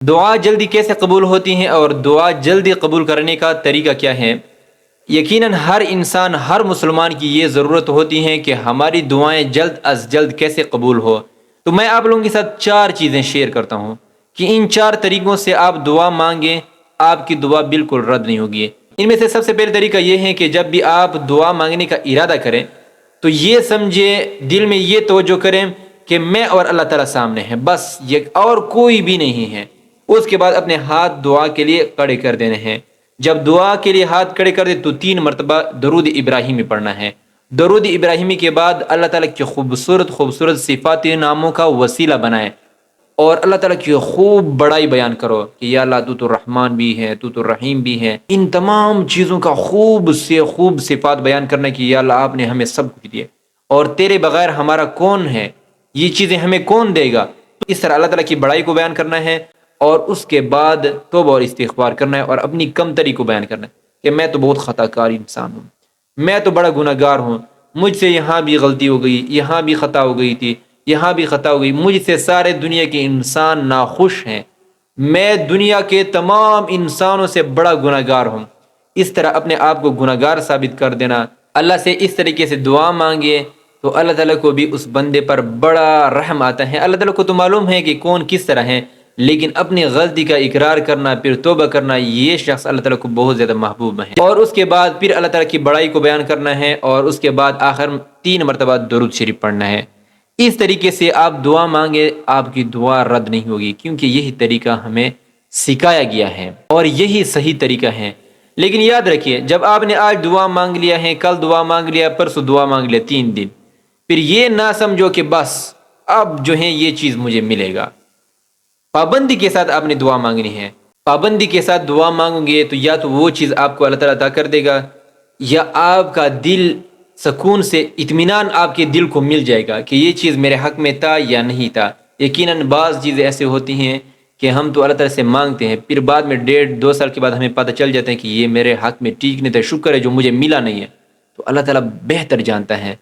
دعا جلدی کیسے قبول ہوتی ہیں اور دعا جلدی قبول کرنے کا طریقہ کیا ہے؟ یقیناً ہر انسان، ہر مسلمان کی یہ ضرورت ہوتی ہے کہ ہماری دعائیں جلد از جلد کیسے قبول ہو۔ تو میں آپ لوگوں کے ساتھ 4 چیزیں شیئر کرتا ہوں کہ ان 4 طریقوں سے آپ دعا مانگیں، آپ کی دعا بالکل رد نہیں ہوگی۔ ان میں سے سب سے پہلے طریقہ یہ ہے کہ جب بھی آپ دعا مانگنے کا ارادہ کریں تو یہ سمجھے، دل میں یہ توجہ کریں کہ میں اور اللہ تعالیٰ سامنے ہیں، بس یہ اور کوئی بھی نہیں ہے۔ اس کے بعد اپنے ہاتھ دعا کے لیے کڑے کر دینے ہیں۔ جب دعا کے لیے ہاتھ کڑے کر دے تو 3 مرتبہ درود ابراہیمی پڑھنا ہے۔ درود ابراہیمی کے بعد اللہ تعالیٰ کی خوبصورت خوبصورت صفات ناموں کا وسیلہ بنائیں اور اللہ تعالیٰ کی خوب بڑائی بیان کرو کہ یا اللہ تو رحمان بھی ہے، تو رحیم بھی ہے۔ ان تمام چیزوں کا خوب سے خوب صفات بیان کرنا کہ یا اللہ آپ نے ہمیں سب کچھ دیا اور تیرے بغیر ہمارا کون ہے، یہ چیزیں ہمیں کون دے گا۔ اس طرح اللہ تعالیٰ کی بڑائی کو بیان کرنا ہے اور اس کے بعد توبہ اور استغفار کرنا ہے اور اپنی کمتری کو بیان کرنا ہے کہ میں تو بہت خطا کار انسان ہوں، میں تو بڑا گناہ گار ہوں، مجھ سے یہاں بھی غلطی ہو گئی، یہاں بھی خطا ہو گئی تھی، یہاں بھی خطا ہو گئی، مجھ سے سارے دنیا کے انسان ناخوش ہیں، میں دنیا کے تمام انسانوں سے بڑا گناہ گار ہوں۔ اس طرح اپنے آپ کو گناہ گار ثابت کر دینا۔ اللہ سے اس طریقے سے دعا مانگے تو اللہ تعالیٰ کو بھی اس بندے پر بڑا رحم آتا ہے۔ اللہ تعالیٰ کو تو معلوم ہے کہ کون کس طرح ہے، لیکن اپنی غلطی کا اقرار کرنا پھر توبہ کرنا، یہ شخص اللہ تعالیٰ کو بہت زیادہ محبوب ہے۔ اور اس کے بعد پھر اللہ تعالیٰ کی بڑائی کو بیان کرنا ہے اور اس کے بعد آخر 3 مرتبہ درود شریف پڑھنا ہے۔ اس طریقے سے آپ دعا مانگے، آپ کی دعا رد نہیں ہوگی، کیونکہ یہی طریقہ ہمیں سکھایا گیا ہے اور یہی صحیح طریقہ ہے۔ لیکن یاد رکھیے، جب آپ نے آج دعا مانگ لیا ہے، کل دعا مانگ لیا، پرسوں دعا مانگ لیا، 3 دن، پھر یہ نہ سمجھو کہ بس اب جو ہے یہ چیز مجھے ملے گا۔ پابندی کے ساتھ آپ نے دعا مانگنی ہے۔ پابندی کے ساتھ دعا مانگو گے تو یا تو وہ چیز آپ کو اللہ تعالیٰ عطا کر دے گا، یا آپ کا دل سکون سے، اطمینان آپ کے دل کو مل جائے گا کہ یہ چیز میرے حق میں تھا یا نہیں تھا۔ یقیناً بعض چیزیں ایسے ہوتی ہیں کہ ہم تو اللہ تعالیٰ سے مانگتے ہیں، پھر بعد میں 1.5-2 سال کے بعد ہمیں پتہ چل جاتا ہے کہ یہ میرے حق میں ٹھیک نہیں تھا، شکر ہے جو مجھے ملا نہیں ہے۔ تو اللہ تعالیٰ بہتر جانتا ہے